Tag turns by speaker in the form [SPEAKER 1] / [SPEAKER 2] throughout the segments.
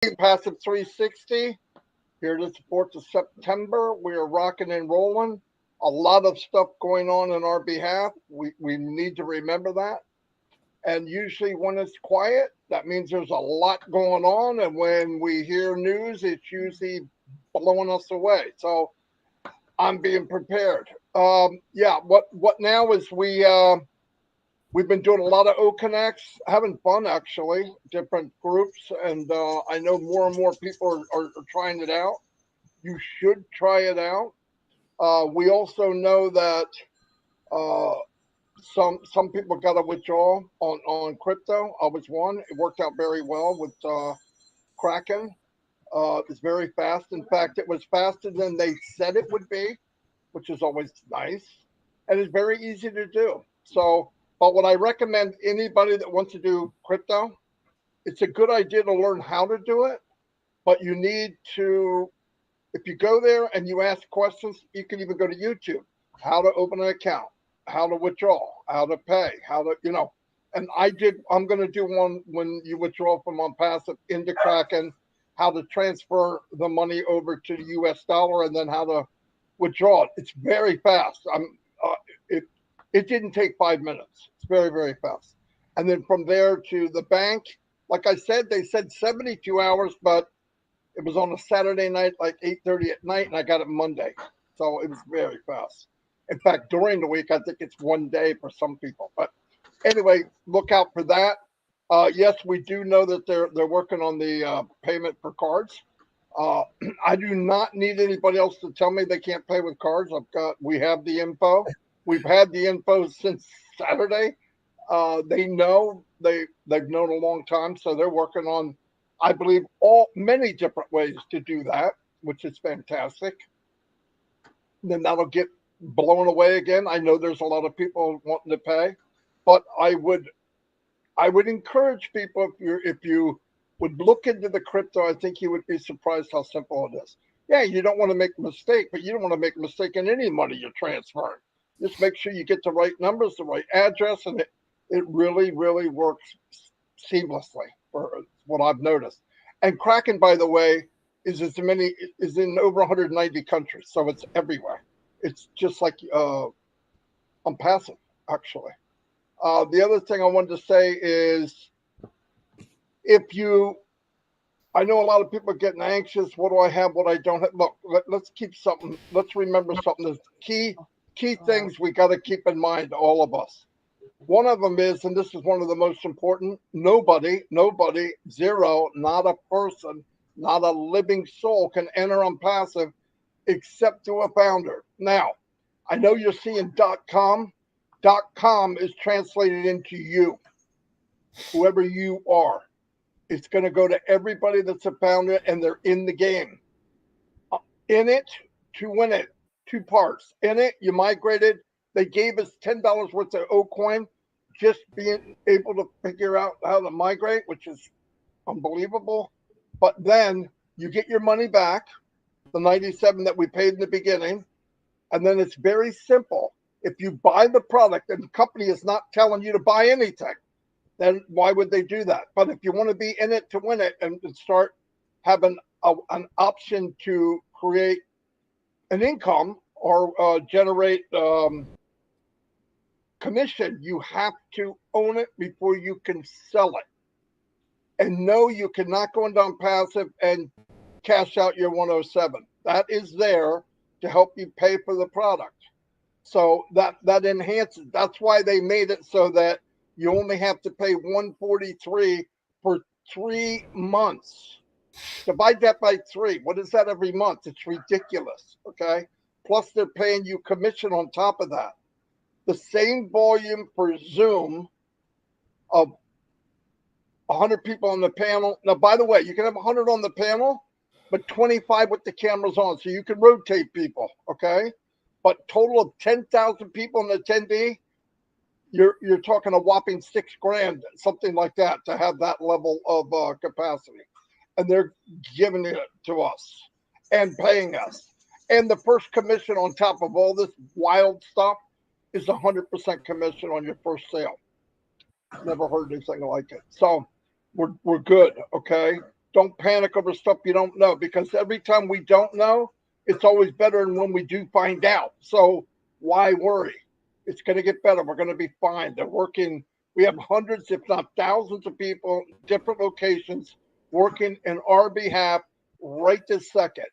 [SPEAKER 1] Passive 360 here to support the September. We are rocking and rolling. A lot of stuff going on in our behalf. We need to remember that. And usually, when it's quiet, that means there's a lot going on. And when we hear news, it's usually blowing us away. So I'm being prepared. Yeah. What now is we've been doing a lot of O Connects, having fun actually, different groups, and I know more and more people are trying it out. You should try it out. We also know that uh, some people got to withdraw on crypto. I was one. It worked out very well with Kraken. It's very fast. In fact, it was faster than they said it would be, which is always nice, and it's very easy to do. So, but what I recommend anybody that wants to do crypto, it's a good idea to learn how to do it, but you need to, if you go there and you ask questions, you can even go to YouTube, how to open an account, how to withdraw, how to pay, how to, and I'm going to do one when you withdraw from on passive into Kraken, how to transfer the money over to the US dollar, and then how to withdraw it. It's very fast. It it didn't take 5 minutes. It's very very fast. And then from there to the bank, like I said, they said 72 hours, but it was on a Saturday night, like 8:30 at night, and I got it Monday, so it was very fast. In fact, during the week, I think it's 1 day for some people. But anyway, look out for that. Yes, we do know that they're working on the payment for cards. Uh, I do not need anybody else to tell me they can't pay with cards. We have the info. We've had the info since Saturday. They know they've known a long time, so they're working on, I believe, all many different ways to do that, which is fantastic. Then that'll get blown away again. I know there's a lot of people wanting to pay, but I would encourage people, if you would look into the crypto, I think you would be surprised how simple it is. Yeah, you don't want to make a mistake, but you don't want to make a mistake in any money you're transferring. Just make sure you get the right numbers, the right address, and it really, really works seamlessly for what I've noticed. And Kraken, by the way, is in over 190 countries, so it's everywhere. It's just like I'm passive, actually. The other thing I wanted to say is, if you, I know a lot of people are getting anxious. What do I have? What I don't have? Look, let's keep something. Let's remember something. There's key things we got to keep in mind, all of us. One of them is, and this is one of the most important: nobody, zero, not a person, not a living soul can enter on passive except through a founder. Now, I know you're seeing .com. .com is translated into you, whoever you are. It's going to go to everybody that's a founder and they're in the game. In it to win it. Two parts. In it, you migrated. They gave us $10 worth of O coin, just being able to figure out how to migrate, which is unbelievable. But then you get your money back, the 97 that we paid in the beginning, and then it's very simple. If you buy the product and the company is not telling you to buy anything, then why would they do that? But if you want to be in it to win it and start having an option to create an income or generate commission, you have to own it before you can sell it. And no, you cannot go into passive and cash out your 107. That is there to help you pay for the product. So that enhances. That's why they made it so that you only have to pay 143 for 3 months. Divide that by three. What is that every month? It's ridiculous. Okay. Plus, they're paying you commission on top of that. The same volume for Zoom of 100 people on the panel. Now, by the way, you can have 100 on the panel, but 25 with the cameras on, so you can rotate people. Okay. But total of 10,000 people in the attendee, you're talking a whopping $6,000, something like that, to have that level of capacity, and they're giving it to us and paying us. And the first commission on top of all this wild stuff is 100% commission on your first sale. Never heard anything like it. So we're good, okay? Don't panic over stuff you don't know, because every time we don't know, it's always better than when we do find out. So why worry? It's going to get better. We're going to be fine. They're working. We have hundreds, if not thousands, of people, different locations, working in our behalf right this second.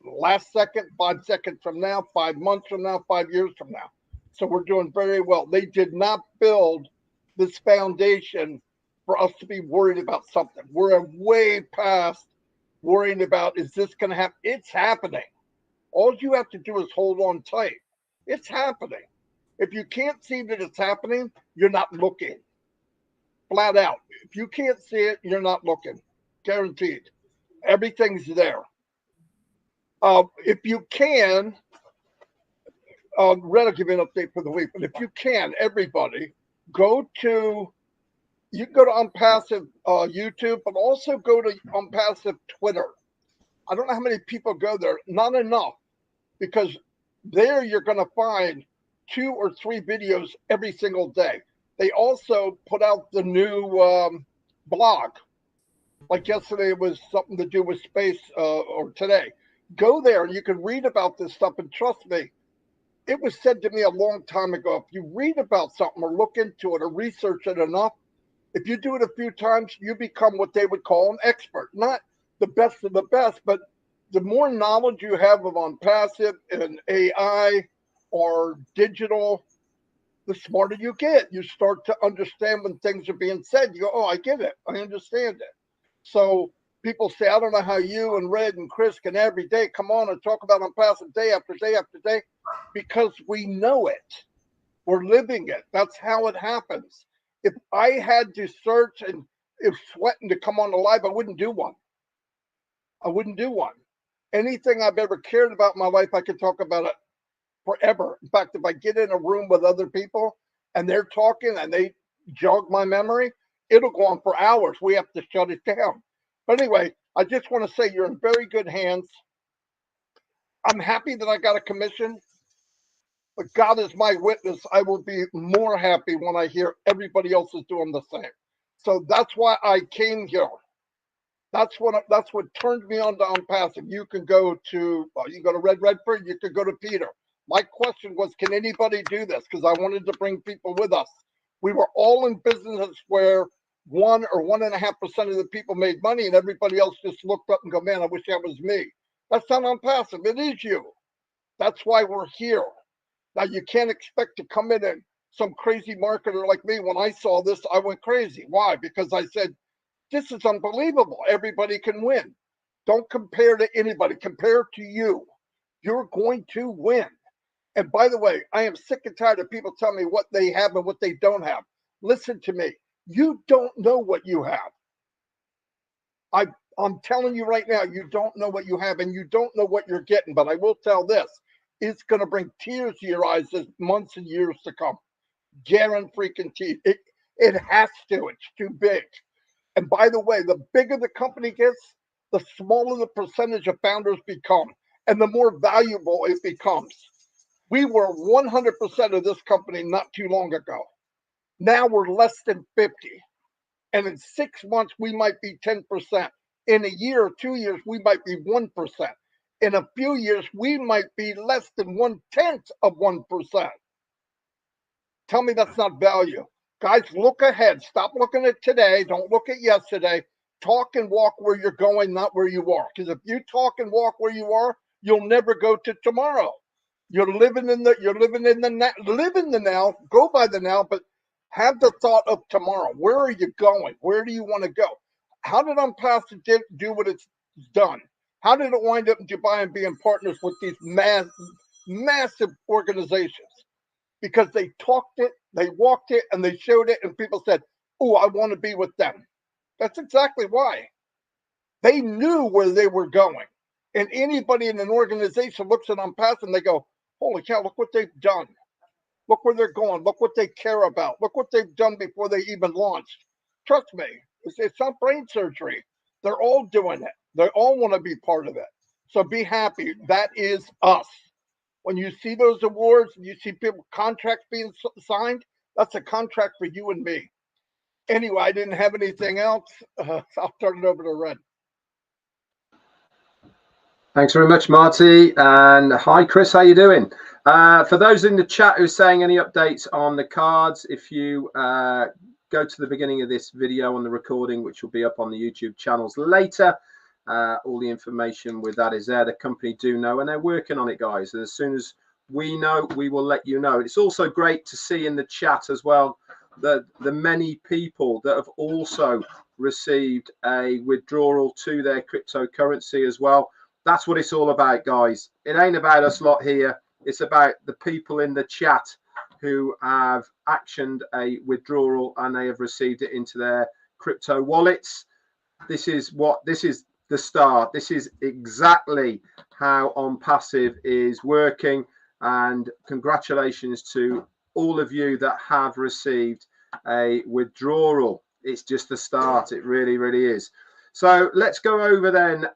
[SPEAKER 1] Last second, 5 seconds from now, 5 months from now, 5 years from now. So we're doing very well. They did not build this foundation for us to be worried about something. We're way past worrying about, is this going to happen? It's happening. All you have to do is hold on tight. It's happening. If you can't see that it's happening, you're not looking. Flat out. If you can't see it, you're not looking. Guaranteed. Everything's there. If you can, Red will give you an update for the week, but if you can, everybody, go to, you can go to Unpassive YouTube, but also go to Unpassive Twitter. I don't know how many people go there. Not enough, because there you're going to find 2 or 3 videos every single day. They also put out the new blog. Like yesterday, it was something to do with space, or today. Go there and you can read about this stuff. And trust me, it was said to me a long time ago, if you read about something or look into it or research it enough, if you do it a few times, you become what they would call an expert. Not the best of the best, but the more knowledge you have of on passive and AI or digital, the smarter you get. You start to understand when things are being said. You go, oh, I get it. I understand it. So people say, I don't know how you and Red and Chris can every day come on and talk about on passive day after day after day, because we know it. We're living it. That's how it happens. If I had to search and if sweating to come on the live, I wouldn't do one. I wouldn't do one. Anything I've ever cared about in my life, I could talk about it forever. In fact, if I get in a room with other people and they're talking and they jog my memory, it'll go on for hours. We have to shut it down. But anyway, I just want to say you're in very good hands. I'm happy that I got a commission, but God is my witness. I will be more happy when I hear everybody else is doing the same. So that's why I came here. That's what turned me on to Unpassive. You can go to Red Redford. You could go to Peter. My question was, can anybody do this? Because I wanted to bring people with us. We were all in businesses where 1 or 1.5% of the people made money, and everybody else just looked up and go, "Man, I wish that was me." That's not Unpassive. It is you. That's why we're here. Now you can't expect to come in and some crazy marketer like me. When I saw this, I went crazy. Why? Because I said, this is unbelievable. Everybody can win. Don't compare to anybody. Compare to you. You're going to win. And by the way, I am sick and tired of people telling me what they have and what they don't have. Listen to me. You don't know what you have. I'm telling you right now, you don't know what you have, and you don't know what you're getting. But I will tell this, it's going to bring tears to your eyes as months and years to come. Guaranteed. It has to. It's too big. And by the way, the bigger the company gets, the smaller the percentage of founders become, and the more valuable it becomes. We were 100% of this company not too long ago. Now we're less than 50. And in 6 months, we might be 10%. In a year or 2 years, we might be 1%. In a few years, we might be less than 1/10 of 1%. Tell me that's not value. Guys, look ahead. Stop looking at today. Don't look at yesterday. Talk and walk where you're going, not where you are. Because if you talk and walk where you are, you'll never go to tomorrow. You're living in the live in the now, go by the now, but have the thought of tomorrow. Where are you going? Where do you want to go? How did Unpassive do what it's done? How did it wind up in Dubai and being partners with these massive organizations? Because they talked it, they walked it, and they showed it, and people said, "Oh, I want to be with them." That's exactly why. They knew where they were going. And anybody in an organization looks at Unpassive and they go, "Holy cow, look what they've done. Look where they're going. Look what they care about. Look what they've done before they even launched." Trust me, it's not brain surgery. They're all doing it. They all want to be part of it. So be happy. That is us. When you see those awards and you see people contracts being signed, that's a contract for you and me. Anyway, I didn't have anything else. I'll turn it over to Red.
[SPEAKER 2] Thanks very much, Marty. And hi, Chris. How you doing? For those in the chat who's saying any updates on the cards, if you go to the beginning of this video on the recording, which will be up on the YouTube channels later, all the information with that is there. The company do know, and they're working on it, guys. And as soon as we know, we will let you know. It's also great to see in the chat as well the many people that have also received a withdrawal to their cryptocurrency as well. That's what it's all about, guys. It ain't about us lot here. It's about the people in the chat who have actioned a withdrawal and they have received it into their crypto wallets. This is the start. This is exactly how OnPassive is working. And congratulations to all of you that have received a withdrawal. It's just the start. It really, really is. So let's go over then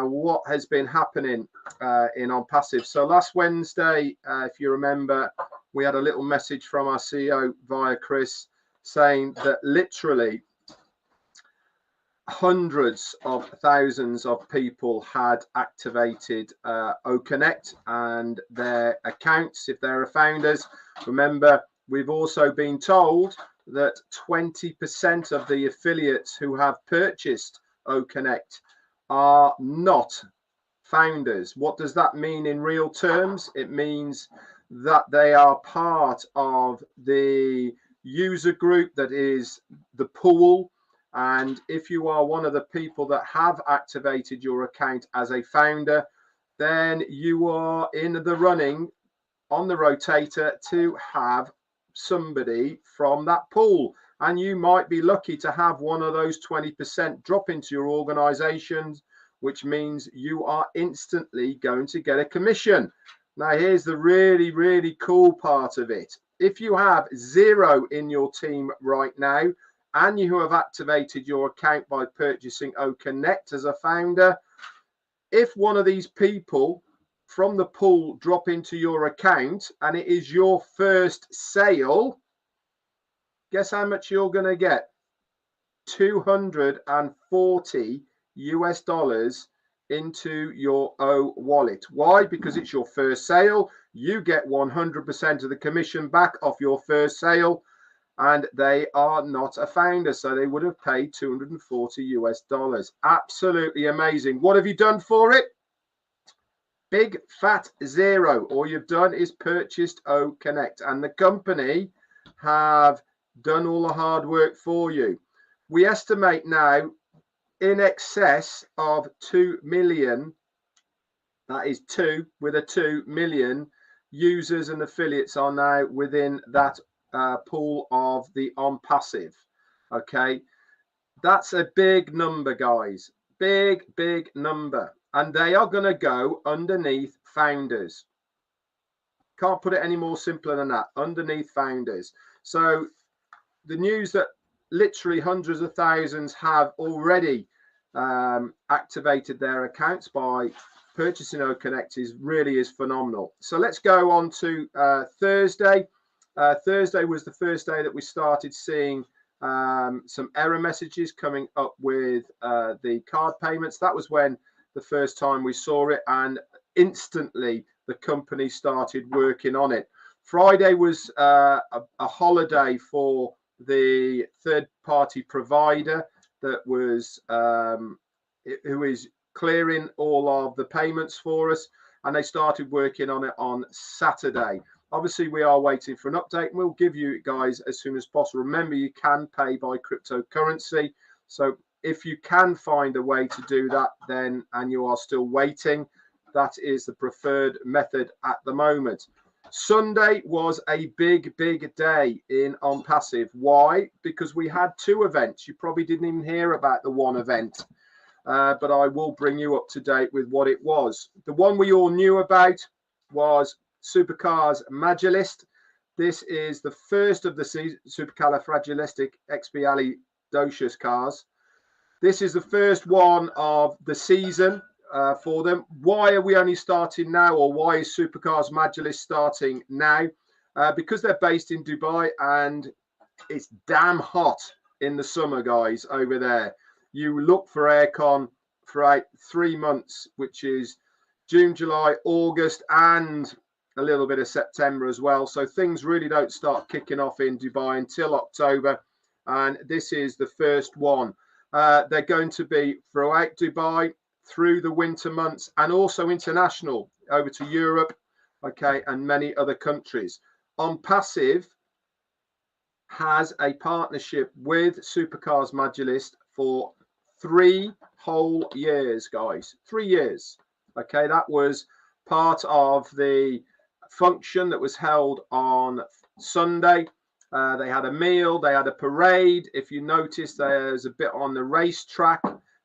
[SPEAKER 2] what has been happening in OnPassive. So last Wednesday, if you remember, we had a little message from our CEO via Chris saying that literally hundreds of thousands of people had activated OConnect and their accounts if they're founders. Remember, we've also been told that 20% of the affiliates who have purchased OConnect are not founders. What does that mean in real terms? It means that they are part of the user group that is the pool. And if you are one of the people that have activated your account as a founder, then you are in the running on the rotator to have somebody from that pool. And you might be lucky to have one of those 20% drop into your organizations, which means you are instantly going to get a commission. Now, here's the really, really cool part of it. If you have 0 in your team right now, and you have activated your account by purchasing OConnect as a founder, if one of these people from the pool drop into your account and it is your first sale, guess how much you're going to get? $240 US into your O wallet. Why? Because it's your first sale. You get 100% of the commission back off your first sale. And they are not a founder, so they would have paid $240 US. Absolutely amazing. What have you done for it? Big fat 0. All you've done is purchased OConnect, and the company have done all the hard work for you. We estimate now in excess of 2 million, that is 2 with a 2 million users and affiliates are now within that pool of the OnPassive. Okay, that's a big number, guys. Big number. And they are going to go underneath founders. Can't put it any more simpler than that. Underneath founders. So the news that literally hundreds of thousands have already activated their accounts by purchasing OConnect really is phenomenal. So let's go on to Thursday. Thursday was the first day that we started seeing some error messages coming up with the card payments. That was when the first time we saw it, and instantly the company started working on it. Friday was a holiday for the third-party provider that was who is clearing all of the payments for us, and they started working on it on Saturday. Obviously, we are waiting for an update, and we'll give you guys as soon as possible. Remember, you can pay by cryptocurrency. So if you can find a way to do that, then, and you are still waiting, that is the preferred method at the moment. Sunday was a big day in OnPassive. Why? Because we had 2 events. You probably didn't even hear about the one event, but I will bring you up to date with what it was. The one we all knew about was Supercars Magilist. This is the first of the supercalifragilisticexpialidocious cars. This is the first one of the season for them. Why are we only starting now, or why is Supercars Magilist starting now? Because they're based in Dubai and it's damn hot in the summer, guys, over there. You look for aircon for 3 months, which is June, July, August, and a little bit of September as well. So things really don't start kicking off in Dubai until October. And this is the first one. They're going to be throughout Dubai, through the winter months, and also international over to Europe, okay, and many other countries. On Passive has a partnership with Supercars Majlis for 3 whole years, guys. 3 years. Okay, that was part of the function that was held on Sunday. They had a meal, they had a parade. If you notice, there's a bit on the racetrack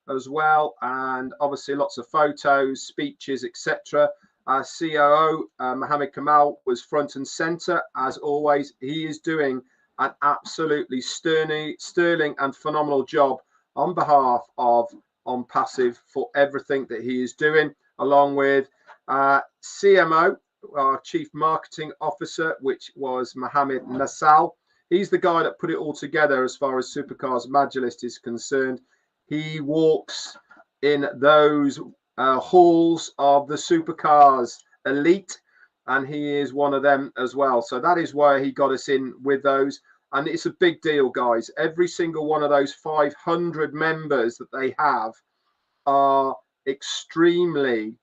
[SPEAKER 2] as well, and obviously lots of photos, speeches, etc. Our COO, Mohammed Kamal, was front and center as always. He is doing an absolutely sterling and phenomenal job on behalf of On Passive for everything that he is doing, along with CMO, our Chief Marketing Officer, which was Mohammed Nassal. He's the guy that put it all together as far as Supercars Majlis is concerned. He walks in those halls of the Supercars elite, and he is one of them as well. So that is why he got us in with those. And it's a big deal, guys. Every single one of those 500 members that they have are extremely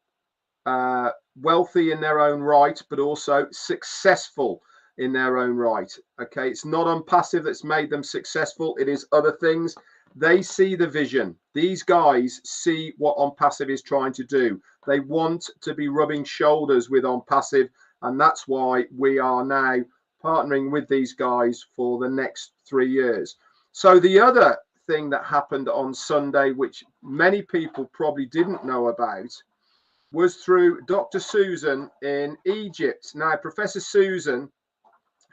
[SPEAKER 2] wealthy in their own right, but also successful in their own right. Okay, it's not On Passive that's made them successful. It is other things. They see the vision. These guys see what On Passive is trying to do. They want to be rubbing shoulders with On Passive, and that's why we are now partnering with these guys for the next 3 years. So the other thing that happened on Sunday, which many people probably didn't know about, was through Dr. Susan in Egypt. Now, Professor Susan,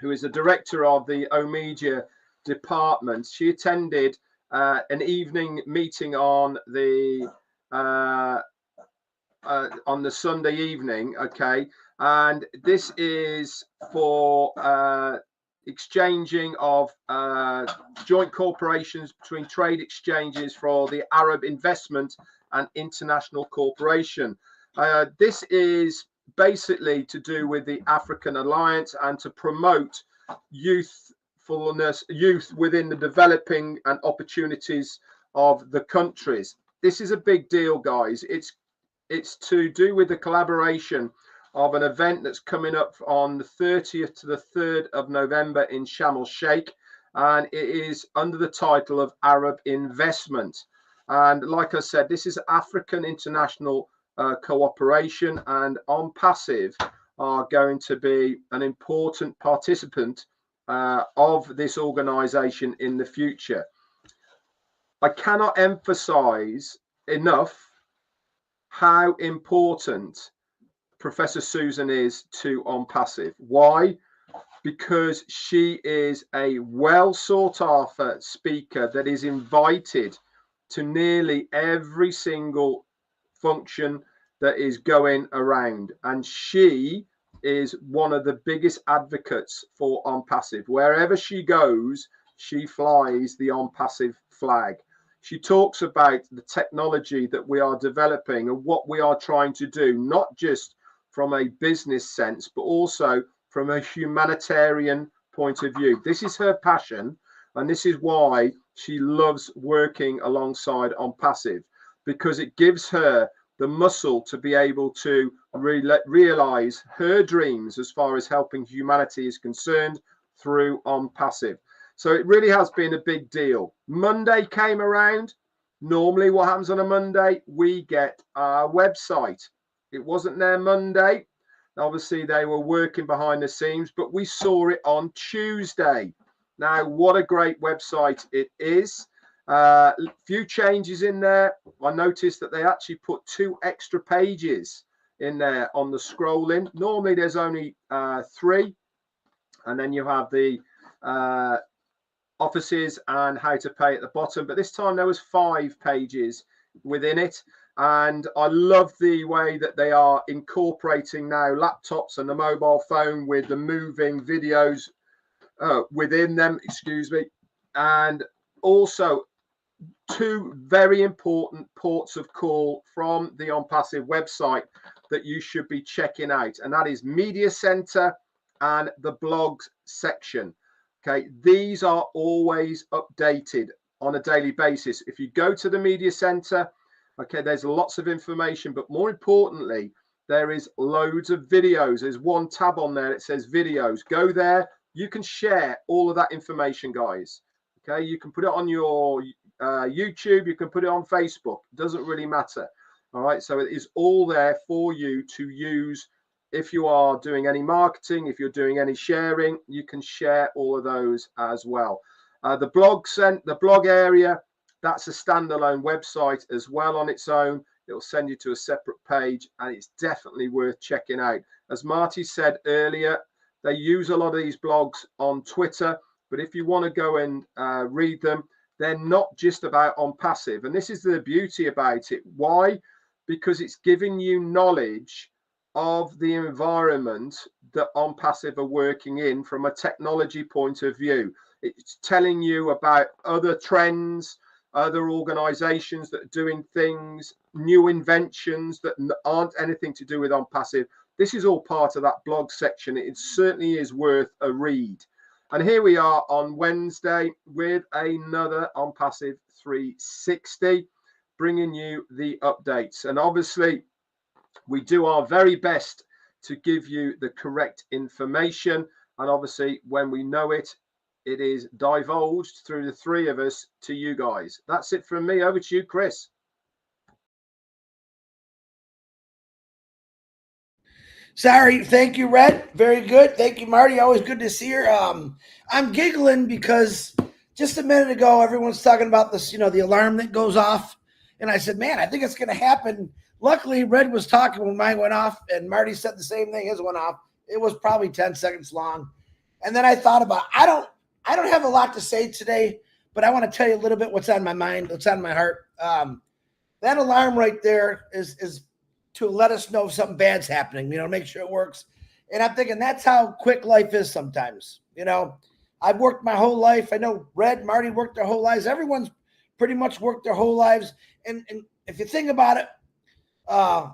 [SPEAKER 2] who is the director of the Omedia department, she attended an evening meeting on the Sunday evening, okay, and this is for exchanging of joint corporations between trade exchanges for the Arab Investment and International Corporation. This is basically to do with the African Alliance and to promote youth within the developing and opportunities of the countries. This is a big deal, guys. It's to do with the collaboration of an event that's coming up on the 30th to the 3rd of November in Sharm el Sheikh, and it is under the title of Arab Investment. And like I said, this is African international cooperation, and On Passive are going to be an important participant of this organization in the future. I cannot emphasize enough how important Professor Susan is to On Passive. Why? Because she is a well sought after speaker that is invited to nearly every single function that is going around, and she is one of the biggest advocates for On Passive. Wherever she goes, she flies the On Passive flag. She talks about the technology that we are developing and what we are trying to do, not just from a business sense, but also from a humanitarian point of view. This is her passion, and this is why she loves working alongside On Passive, because it gives her the muscle to be able to realize her dreams as far as helping humanity is concerned through On Passive. So it really has been a big deal. Monday came around. Normally what happens on a Monday, we get our website. It wasn't there Monday. Obviously they were working behind the scenes, but we saw it on Tuesday. Now, what a great website it is. Few changes in there. I noticed that they actually put 2 extra pages in there on the scrolling. Normally there's only 3, and then you have the offices and how to pay at the bottom, but this time there was 5 pages within it. And I love the way that they are incorporating now laptops and the mobile phone with the moving videos within them, excuse me. And also two very important ports of call from the On Passive website that you should be checking out, and that is Media Center and the blogs section. Okay, these are always updated on a daily basis. If you go to the Media Center, okay, there's lots of information, but more importantly, there is loads of videos. There's one tab on there that says videos. Go there. You can share all of that information, guys. Okay, you can put it on your YouTube. You can put it on Facebook. It doesn't really matter. All right, so it is all there for you to use. If you are doing any marketing, if you're doing any sharing, you can share all of those as well. The blog area, that's a standalone website as well on its own. It'll send you to a separate page, and it's definitely worth checking out. As Marty said earlier, they use a lot of these blogs on Twitter, but if you want to go and read them, they're not just about On Passive. And this is the beauty about it. Why? Because it's giving you knowledge of the environment that On Passive are working in from a technology point of view. It's telling you about other trends, other organizations that are doing things, new inventions that aren't anything to do with On Passive. This is all part of that blog section. It certainly is worth a read. And here we are on Wednesday with another On Passive 360, bringing you the updates. And obviously, we do our very best to give you the correct information. And obviously, when we know it, it is divulged through the three of us to you guys. That's it from me. Over to you, Chris.
[SPEAKER 3] Sorry. Thank you, Red. Very good. Thank you, Marty. Always good to see her. I'm giggling because just a minute ago, everyone's talking about this, the alarm that goes off. And I said, man, I think it's going to happen. Luckily, Red was talking when mine went off, and Marty said the same thing. His went off. It was probably 10 seconds long. And then I thought about, I don't have a lot to say today, but I want to tell you a little bit what's on my mind, what's on my heart. That alarm right there is to let us know if something bad's happening, make sure it works. And I'm thinking that's how quick life is sometimes. I've worked my whole life. I know Red, Marty worked their whole lives. Everyone's pretty much worked their whole lives. And if you think about it,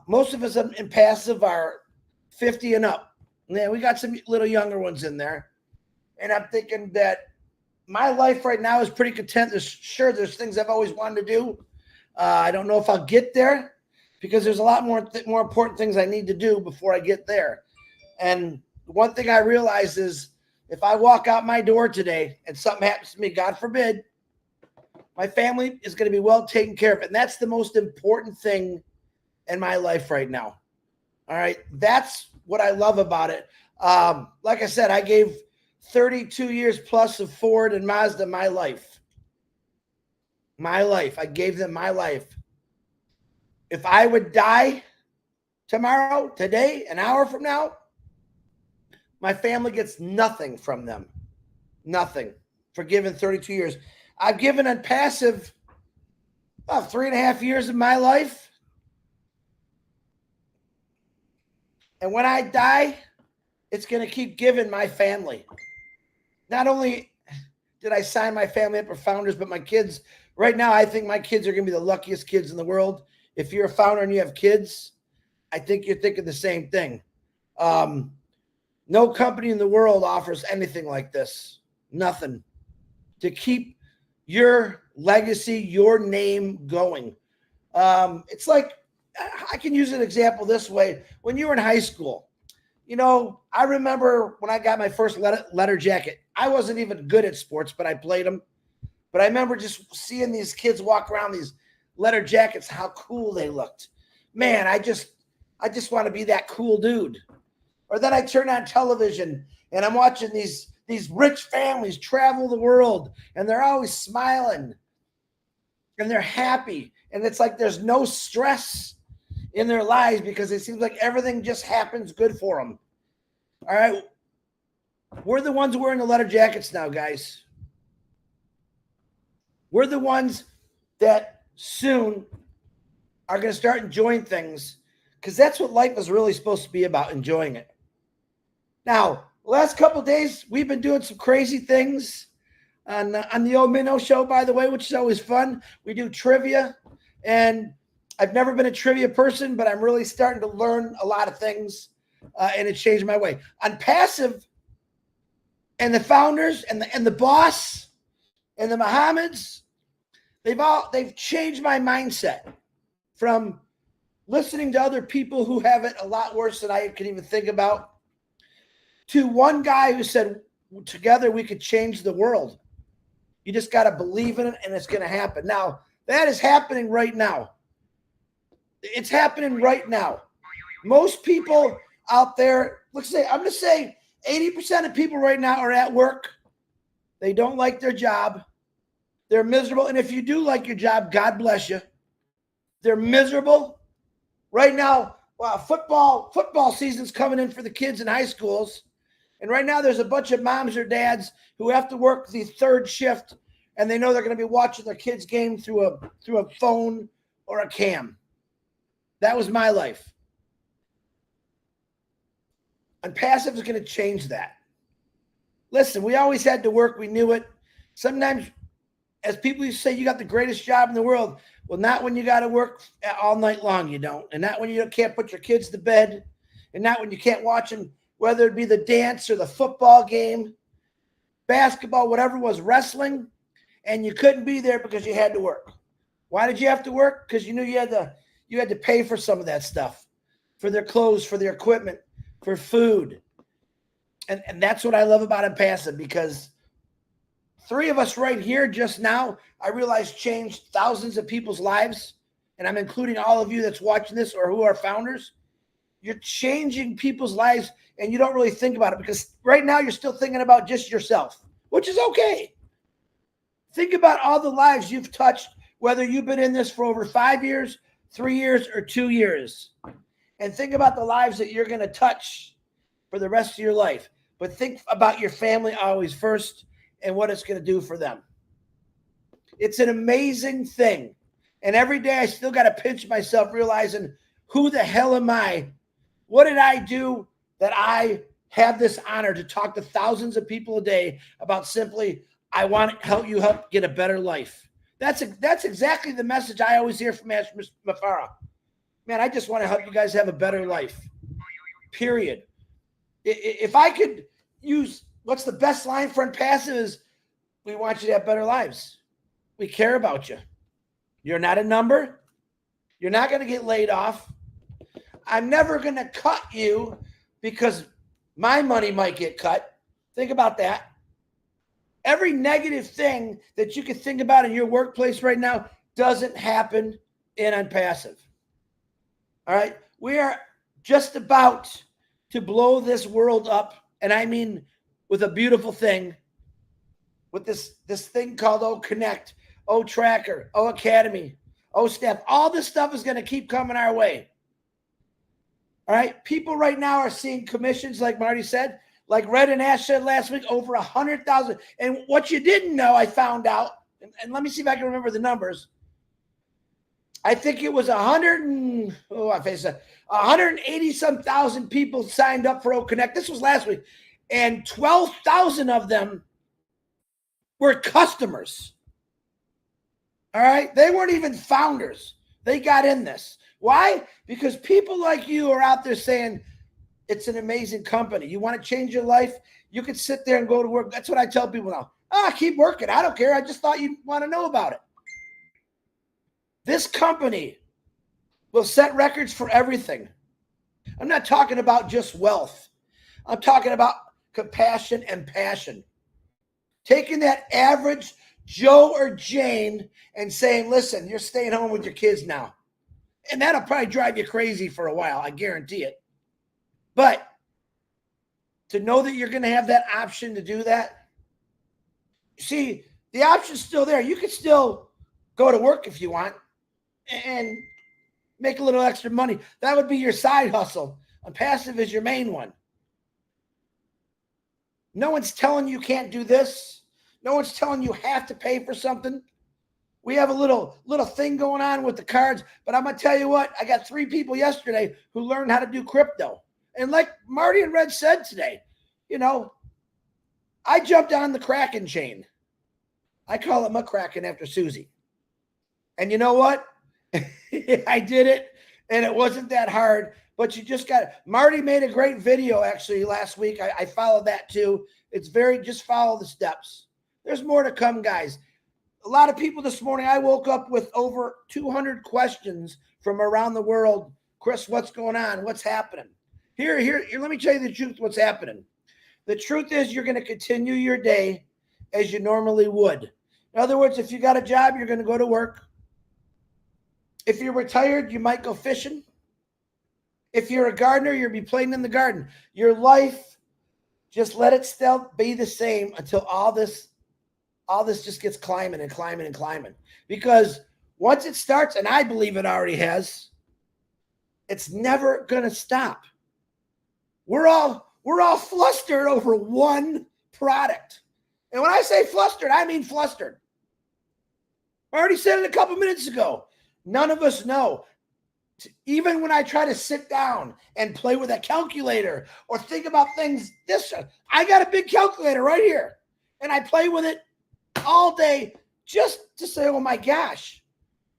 [SPEAKER 3] most of us in passive are 50 and up. Yeah, we got some little younger ones in there. And I'm thinking that my life right now is pretty content. There's things I've always wanted to do. I don't know if I'll get there because there's a lot more important things I need to do before I get there. And one thing I realize is if I walk out my door today and something happens to me, God forbid, my family is going to be well taken care of. And that's the most important thing in my life right now. All right. That's what I love about it. Like I said, I gave 32 years plus of Ford and Mazda my life. I gave them my life. If I would die tomorrow, today, an hour from now, my family gets nothing from them. Nothing for giving 32 years. I've given on passive about 3.5 years of my life. And when I die, it's going to keep giving my family. Not only did I sign my family up for founders, but my kids, right now, I think my kids are going to be the luckiest kids in the world. If you're a founder and you have kids, I think you're thinking the same thing. No company in the world offers anything like this. Nothing. To keep your legacy, your name going. It's like, I can use an example this way. When you were in high school, I remember when I got my first letter jacket. I wasn't even good at sports, but I played them. But I remember just seeing these kids walk around these letter jackets, how cool they looked. Man, I just want to be that cool dude. Or then I turn on television and I'm watching these rich families travel the world, and they're always smiling and they're happy. And it's like there's no stress in their lives because it seems like everything just happens good for them. All right. We're the ones wearing the letter jackets now, guys. We're the ones that soon are going to start enjoying things because that's what life is really supposed to be about, enjoying it. Now, the last couple of days, we've been doing some crazy things. on the old Minnow show, by the way, which is always fun. We do trivia, and I've never been a trivia person, but I'm really starting to learn a lot of things, and it changed my way. On Passive, and the founders and the boss and the Mohammeds, they've changed my mindset from listening to other people who have it a lot worse than I could even think about, to one guy who said, together we could change the world. You just got to believe in it, and it's going to happen. Now, that is happening right now. It's happening right now. Most people out there, I'm going to say 80% of people right now are at work. They don't like their job. They're miserable. And if you do like your job, God bless you. They're miserable. Right now, football season's coming in for the kids in high schools. And right now there's a bunch of moms or dads who have to work the third shift, and they know they're going to be watching their kids' game through a phone or a cam. That was my life. And Passive is going to change that. Listen, we always had to work. We knew it. Sometimes, as people used to say, you got the greatest job in the world. Well, not when you got to work all night long, you don't. And not when you can't put your kids to bed. And not when you can't watch them, whether it be the dance or the football game, basketball, whatever it was, wrestling, and you couldn't be there because you had to work. Why did you have to work? Because you knew you had to pay for some of that stuff, for their clothes, for their equipment, for food. And that's what I love about Impassive, because three of us right here just now, I realize, changed thousands of people's lives. And I'm including all of you that's watching this or who are founders. You're changing people's lives, and you don't really think about it, because right now you're still thinking about just yourself, which is okay. Think about all the lives you've touched, whether you've been in this for over 5 years, 3 years, or 2 years. And think about the lives that you're going to touch for the rest of your life. But think about your family always first and what it's going to do for them. It's an amazing thing. And every day I still got to pinch myself, realizing, who the hell am I? What did I do that I have this honor to talk to thousands of people a day about simply, I want to help you get a better life. That's exactly the message I always hear from Ash Mafara. Man, I just want to help you guys have a better life. Period. If I could use, what's the best line for Impassive is, we want you to have better lives. We care about you. You're not a number. You're not going to get laid off. I'm never going to cut you because my money might get cut. Think about that. Every negative thing that you can think about in your workplace right now doesn't happen in Impassive. All right? We are just about to blow this world up, and I mean with a beautiful thing, with this thing called O Connect, O Tracker, O Academy, O Step. All this stuff is going to keep coming our way. All right? People right now are seeing commissions, like Marty said, like Red and Ash said last week, over 100,000. And what you didn't know, I found out, and let me see if I can remember the numbers. I think it was 180-some thousand people signed up for O Connect. This was last week. And 12,000 of them were customers. All right? They weren't even founders. They got in this. Why? Because people like you are out there saying, it's an amazing company. You want to change your life? You can sit there and go to work. That's what I tell people now. Keep working. I don't care. I just thought you'd want to know about it. This company will set records for everything. I'm not talking about just wealth. I'm talking about compassion and passion. Taking that average Joe or Jane and saying, listen, you're staying home with your kids now. And that'll probably drive you crazy for a while. I guarantee it. But to know that you're going to have that option to do that, see, the option's still there. You can still go to work if you want and make a little extra money. That would be your side hustle. Impassive is your main one. No one's telling you can't do this. No one's telling you have to pay for something. We have a little thing going on with the cards, but I'm going to tell you what, I got 3 people yesterday who learned how to do crypto. And like Marty and Red said today, I jumped on the Kraken chain. I call it muckraking after Susie. And you know what? I did it, and it wasn't that hard. But you just got Marty made a great video actually last week. I followed that too. It's just follow the steps. There's more to come, guys. A lot of people this morning, I woke up with over 200 questions from around the world. Chris, what's going on? What's happening? Here, let me tell you the truth, what's happening. The truth is you're going to continue your day as you normally would. In other words, if you got a job, you're going to go to work. If you're retired, you might go fishing. If you're a gardener, you'll be playing in the garden. Your life, just let it still be the same until all this just gets climbing and climbing and climbing. Because once it starts, and I believe it already has, it's never going to stop. We're all flustered over one product. And when I say flustered, I mean flustered. I already said it a couple minutes ago. None of us know. Even when I try to sit down and play with a calculator or think about things, I got a big calculator right here. And I play with it all day just to say, oh my gosh,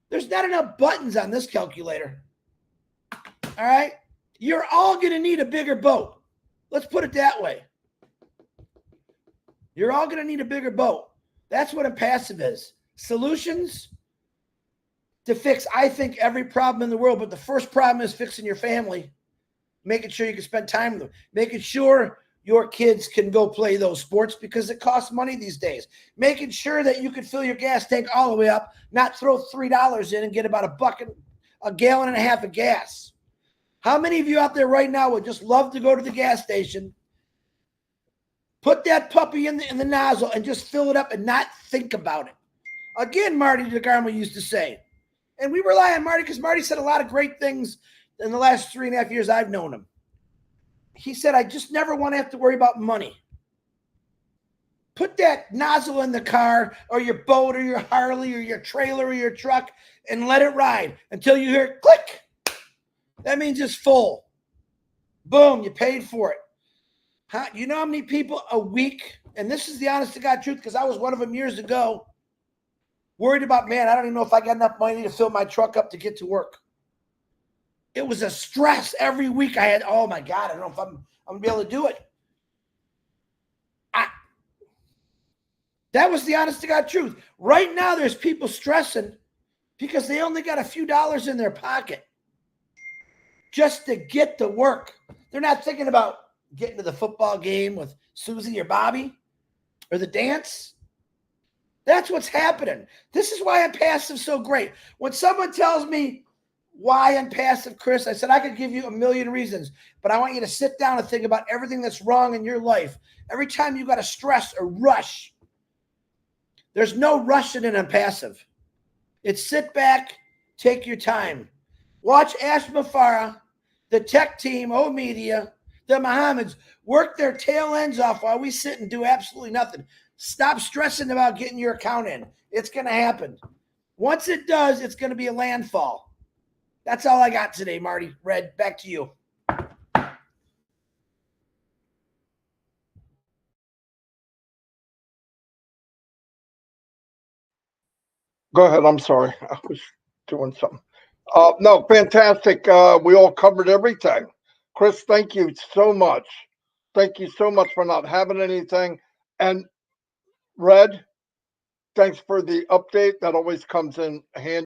[SPEAKER 3] there's not enough buttons on this calculator. All right. You're all going to need a bigger boat. Let's put it that way. You're all going to need a bigger boat. That's what impassive is. Solutions to fix, I think, every problem in the world. But the first problem is fixing your family, making sure you can spend time with them, making sure your kids can go play those sports because it costs money these days, making sure that you can fill your gas tank all the way up, not throw $3 in and get about a gallon and a half of gas. How many of you out there right now would just love to go to the gas station, put that puppy in the nozzle and just fill it up and not think about it? Again, Marty DeGarmo used to say, and we rely on Marty because Marty said a lot of great things in the last 3.5 years I've known him. He said, I just never want to have to worry about money. Put that nozzle in the car or your boat or your Harley or your trailer or your truck and let it ride until you hear click. That means it's full. Boom, you paid for it. You know how many people a week, and this is the honest to God truth because I was one of them years ago, worried about, man, I don't even know if I got enough money to fill my truck up to get to work. It was a stress every week. I had, oh my God, I don't know if I'm going to be able to do it. That was the honest to God truth. Right now, there's people stressing because they only got a few dollars in their pocket just to get to work. They're not thinking about getting to the football game with Susie or Bobby or the dance. That's what's happening. This is why Impassive is so great. When someone tells me why Impassive, Chris, I said I could give you a million reasons, but I want you to sit down and think about everything that's wrong in your life. Every time you got to stress or rush, there's no rushing in Impassive. It's sit back, take your time. Watch Ash Mafara, the tech team, Media, the Mohammeds work their tail ends off while we sit and do absolutely nothing. Stop stressing about getting your account in. It's going to happen. Once it does, it's going to be a landfall. That's all I got today, Marty. Red, back to you.
[SPEAKER 1] Go ahead. I'm sorry. I was doing something. No, fantastic. We all covered everything. Chris, thank you so much. Thank you so much for not having anything. And Red, thanks for the update. That always comes in handy.